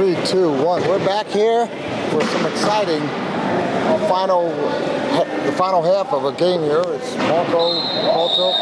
3, 2, 1. We're back here for some exciting the final half of a game here. It's Marco Paltrow,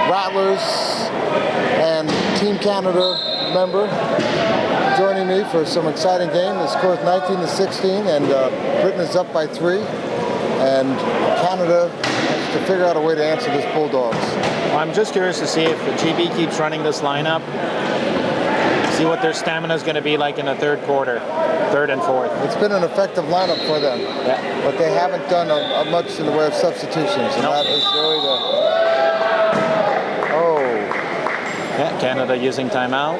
Rattlers, and Team Canada member joining me for some exciting game. The score is 19-16, and Britain is up by 3, and Canada has to figure out a way to answer this Bulldogs. Well, I'm just curious to see if the GB keeps running this lineup, see what their stamina is going to be like in the third quarter, third and fourth. It's been an effective lineup for them, but they haven't done much in the way of substitutions, and that is really the... Yeah, Canada using timeout.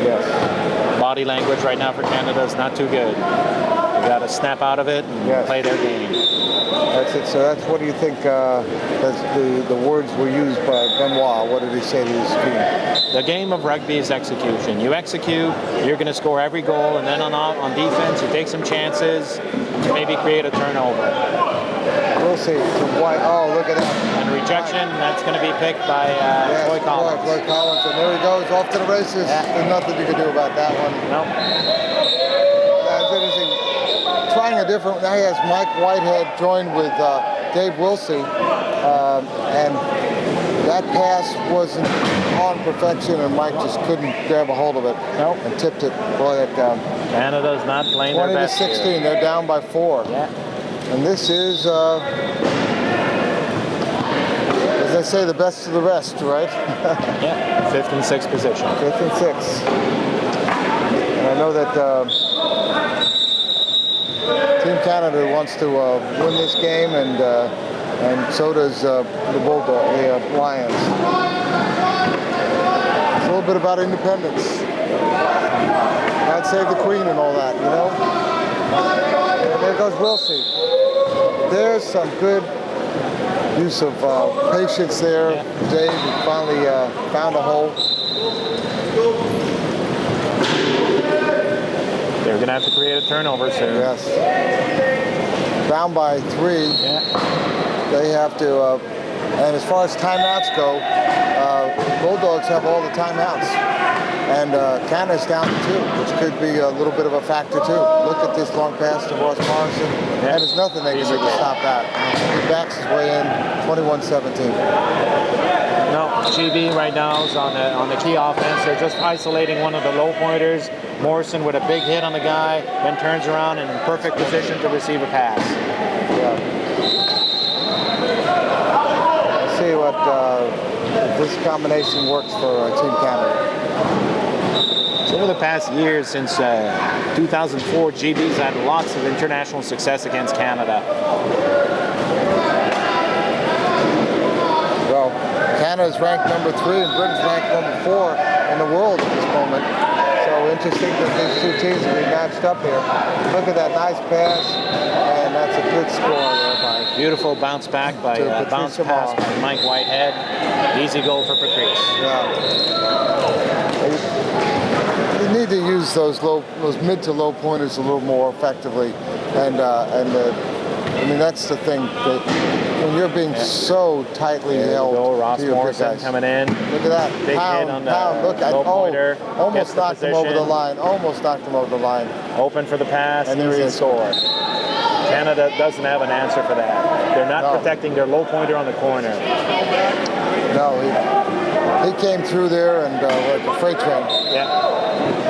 Yes. Body language right now for Canada is not too good. They got to snap out of it and play their game. That's it. So that's, what do you think, that's the words were used by Benoit? What did he say to his team? The game of rugby is execution. You execute, you're going to score every goal, and then on defense, you take some chances to maybe create a turnover. We'll see. Oh, look at that. And rejection, that's going to be picked by Floyd Collins. Floyd Collins, and there he goes, off to the races. Yeah. There's nothing you can do about that one. Nope. That's interesting. Trying a different, now he has Mike Whitehead joined with Dave Wilsey, and that pass wasn't on perfection, and Mike just couldn't grab a hold of it. Nope. And tipped it. Boy, that Canada's not playing their best 20-16, here. They're down by 4. Yeah. And this is, as they say, the best of the rest, right? Yeah, 5th and 6th position. 5th and 6. And I know that Team Canada wants to win this game, and so does the Lions. It's a little bit about independence. God save the Queen and all that, you know? And there goes Wilsey. There's some good use of patience there. Yeah. Dave finally found a hole. They're going to have to create a turnover soon. Yes. Down by 3. Yeah. They have to, and as far as timeouts go, Bulldogs have all the timeouts. And Canada's down to 2, which could be a little bit of a factor too. Look at this long pass to Ross Morrison. And there's nothing they can do to stop that. He backs his way in, 21-17. No, GB right now is on the key offense. They're just isolating one of the low pointers. Morrison with a big hit on the guy, then turns around and in perfect position to receive a pass. Yeah. Let's see what if this combination works for Team Canada. So over the past years, since 2004, GB's had lots of international success against Canada. Well, Canada's ranked number 3 and Britain's ranked number 4 in the world at this moment. So interesting that these two teams will be matched up here. Look at that nice pass, and that's a good score there by... Beautiful bounce back by bounce pass by Mike Whitehead. Easy goal for Patrice. Yeah. You need to use those mid to low pointers a little more effectively, and I mean that's the thing that when you're being so tightly held. Ross Morrison coming in. Look at that. Big hit on the low pointer. Almost knocked him over the line. Almost knocked him over the line. Open for the pass. And there he is. Score. Canada doesn't have an answer for that. They're not protecting their low pointer on the corner. No, he came through there and like a freight train. Yeah.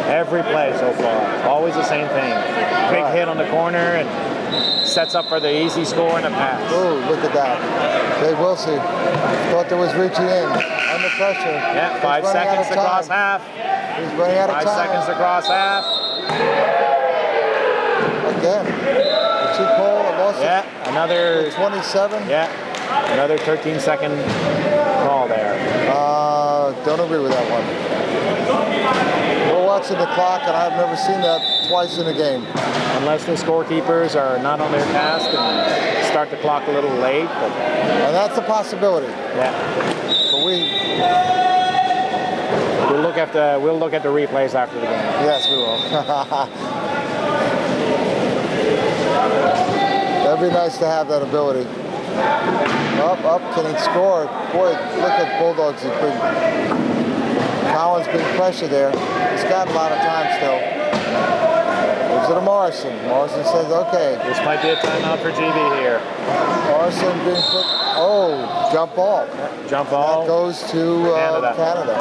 Every play so far. Always the same thing. Big hit on the corner and sets up for the easy score and a pass. Oh, look at that. Dave Wilsey thought there was reaching in. Under pressure. Yeah, 5 seconds to cross half. He's running out of time. 5 seconds to cross half. Again. The cheap hole, a loss. Yeah, another 27. Yeah, another 13-second call there. Don't agree with that one. We're watching the clock, and I've never seen that twice in a game. Unless the scorekeepers are not on their task and start the clock a little late. And that's a possibility. Yeah. But we'll look at the replays after the game. Yes, we will. That'd be nice to have that ability. Up, can he score? Boy, look at Bulldogs. Collins being pressured there. He's got a lot of time still. Gives it to Morrison. Morrison says, okay. This might be a timeout for GB here. Morrison being put, oh, jump ball. Jump ball. That goes to Canada.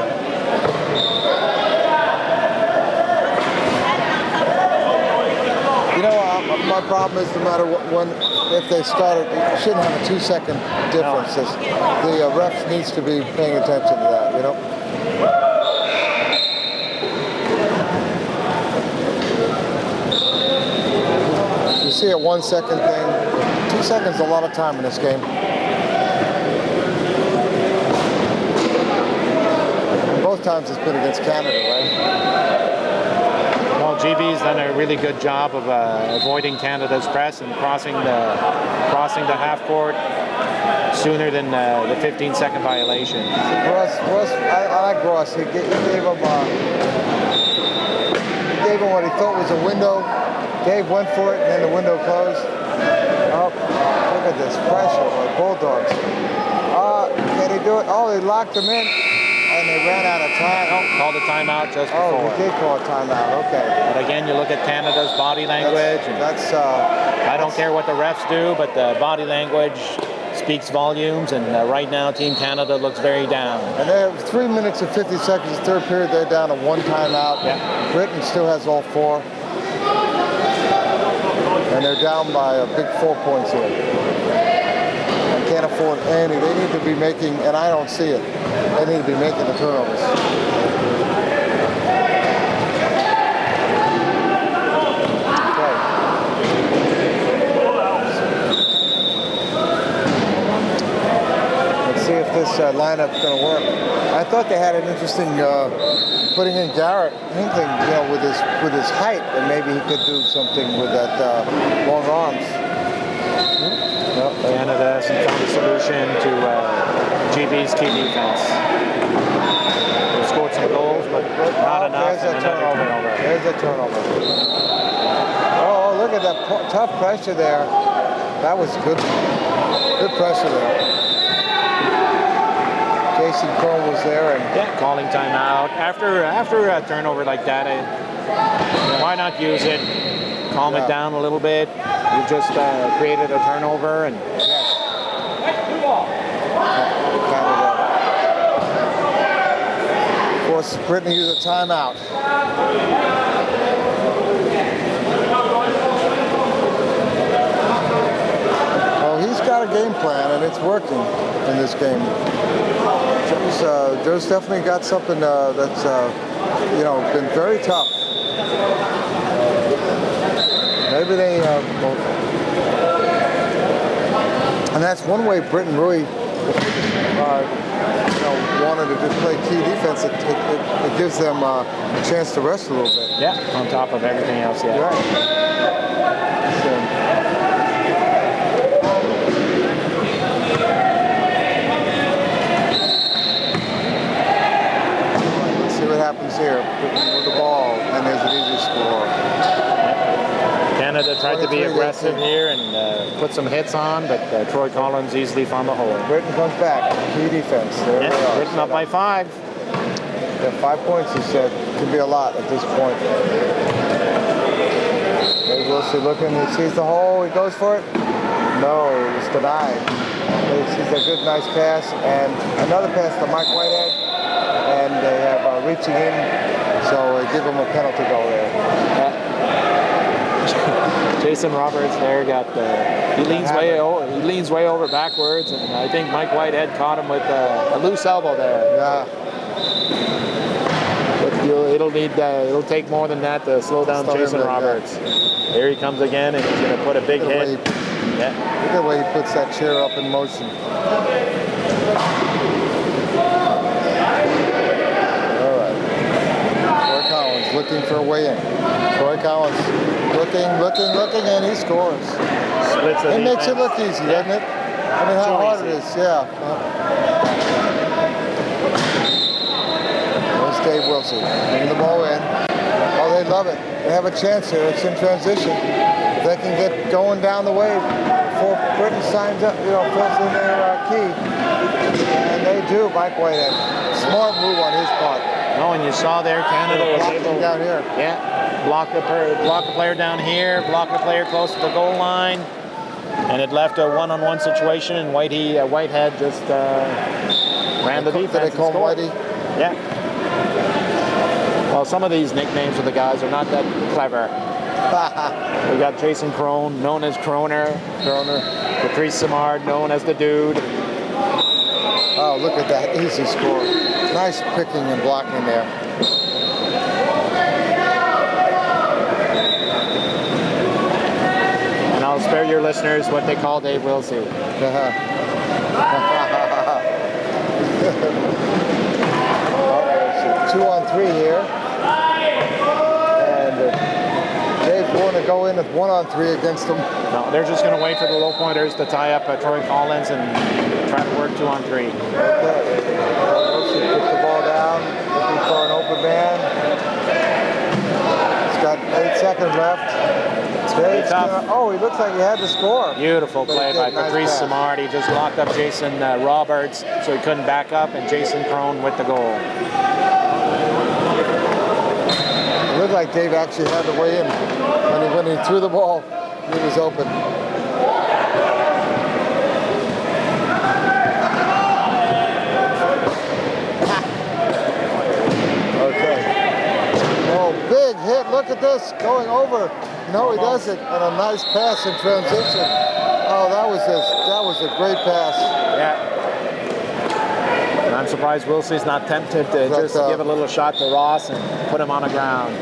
You know, my problem is no matter if they started, you shouldn't have a 2-second difference. The refs needs to be paying attention to that, you know. You see a 1-second thing. 2 seconds is a lot of time in this game. Both times it's been against Canada, right? Well, GB's done a really good job of avoiding Canada's press and crossing the half court sooner than the 15-second violation. Ross, I like Ross. He gave him what he thought was a window. Dave went for it, and then the window closed. Oh, look at this pressure by Bulldogs. Can he do it? Oh, they locked him in, and they ran out of time. Oh, called a timeout just before. Oh, he did call a timeout. Okay. But again, you look at Canada's body language. I don't care what the refs do, but the body language speaks volumes, and right now Team Canada looks very down. And they have 3 minutes and 50 seconds. Third period, they're down to 1 timeout. Yeah. Britain still has all 4. And they're down by a big 4 points here. I can't afford any. They need to be making, and I don't see it, they need to be making the turnovers. Okay. Let's see if this lineup's going to work. I thought they had an interesting putting in Garrett Hinkling, you know, with his height, and maybe he could do something with that long arms. Canada hasn't found a solution to GB's key defense. They've scored some goals, but not enough. There's a turnover. There's a turnover. Oh, look at that tough pressure there. That was good. Good pressure there. Jason Cole was there, and calling timeout after a turnover like that. Why not use it? Calm it down a little bit. You just created a turnover, and of course, Brittany used a timeout. Well, he's got a game plan, and it's working in this game. Joe's definitely got something that's you know, been very tough. Maybe they, and that's one way Britain Rui, you know, wanted to just play key defense. It gives them a chance to rest a little bit. Yeah, on top of everything else. Yeah. Right. Happens here with the ball, and there's an easy score. Canada tried to be aggressive here and put some hits on, but Troy Collins easily found the hole. Britain comes back. Key defense. There they are. Britain up by 5. Yeah, 5 points, he said. Could be a lot at this point. There's Wilson looking. He sees the hole. He goes for it. No, it was denied. He sees a good, nice pass, and another pass to Mike Whitehead. And they have reaching in, so they give him a penalty goal there. Jason Roberts there got he leans way over backwards, and I think Mike Whitehead caught him with a loose elbow there. Yeah. But it'll take more than that to slow down Jason Roberts. Yeah. Here he comes again, and he's going to put a big hit. Look at the way he puts that chair up in motion. Looking for a way in. Troy Collins looking, and he scores. It makes it look easy, doesn't it? I mean, how hard it is, yeah. There's Dave Wilson, bringing the ball in. Oh, they love it. They have a chance here. It's in transition. If they can get going down the way before Britain signs up, you know, fills in their key. And they do, Mike Whitehead. Smart move on his part. Oh, and you saw there, Canada was Blocking able, down here. yeah, block the player down here, block the player close to the goal line, and it left a one-on-one situation, and Whitehead just ran the defense. Did they call and scored. Whitey? Yeah. Well, some of these nicknames of the guys are not that clever. We got Jason Crone, known as Croner. Patrice Simard, known as the Dude. Oh, look at that easy score. Nice picking and blocking there. And I'll spare your listeners what they call Dave Wilsey. Okay, so 2-on-3 here. And Dave's going to go in with 1-on-3 against them. No, they're just going to wait for the low pointers to tie up Troy Collins and try to work 2-on-3. Okay. Wilson puts the ball down, looking for an open man. He's got 8 seconds left. Dave's he looks like he had the score. Beautiful play by Patrice Simard. He just locked up Jason Roberts so he couldn't back up, and Jason Crone with the goal. It looked like Dave actually had the way in. When he threw the ball, he was open. Okay. Oh, big hit. Look at this. Going over. No, he doesn't. And a nice pass in transition. Oh, that was a great pass. Yeah. And I'm surprised Wilsey's not tempted to just give a little shot to Ross and put him on the ground.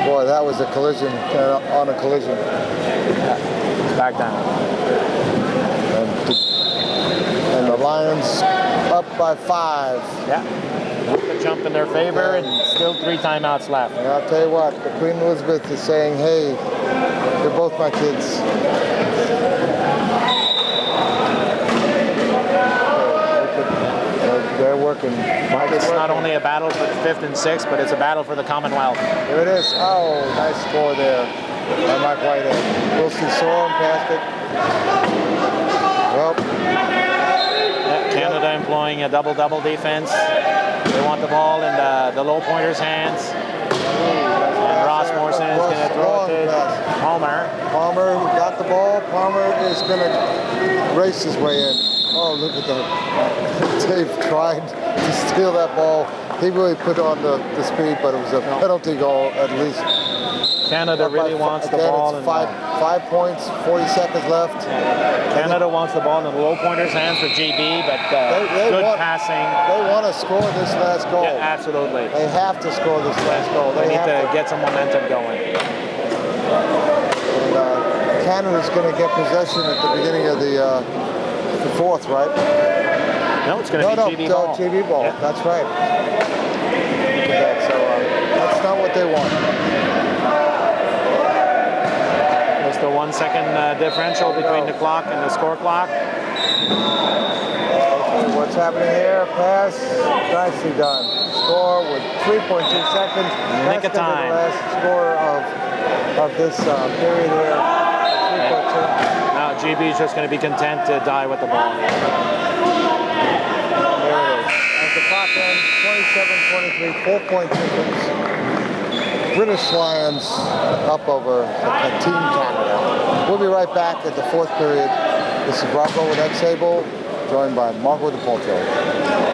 Boy, that was a collision on a collision. Yeah. Back down. And the Lions up by 5. Yeah. The jump in their favor, and still 3 timeouts left. And I'll tell you what, the Queen Elizabeth is saying, hey, they're both my kids. They're working. It's not only a battle for the 5th and 6th, but it's a battle for the Commonwealth. Here it is. Oh, nice score there by Mike Whitehead. Wilson saw him, passed it. Well, Canada employing a double-double defense. They want the ball in the low pointer's hands. And Ross Morrison is going to throw it to Palmer. Palmer got the ball. Palmer is going to race his way in. Oh, look at that. Dave tried to steal that ball. He really put on the speed, but it was a penalty goal at least. Canada really wants the ball. It's 5 points, 40 seconds left. Canada wants the ball in the low pointer's hands for GB, but good passing. They want to score this last goal. Yeah, absolutely. They have to score this last goal. They need to get some momentum going. And Canada's going to get possession at the beginning of the 4th, right? No, it's going to be GB ball. GB ball. Yeah. That's right. So that's not what they want. There's the 1 second differential between the clock and the score clock. What's happening here? Pass. Nicely done. Score with 3.2 seconds. Nick of time. The last score of this period here. 3.2. Now GB is just going to be content to die with the ball. There it is. As the clock ends, 27-23, 4.2 minutes. British Lions up over Team Canada. We'll be right back at the 4th period. This is Rocco with Ed Sable, joined by Marco DePoltro.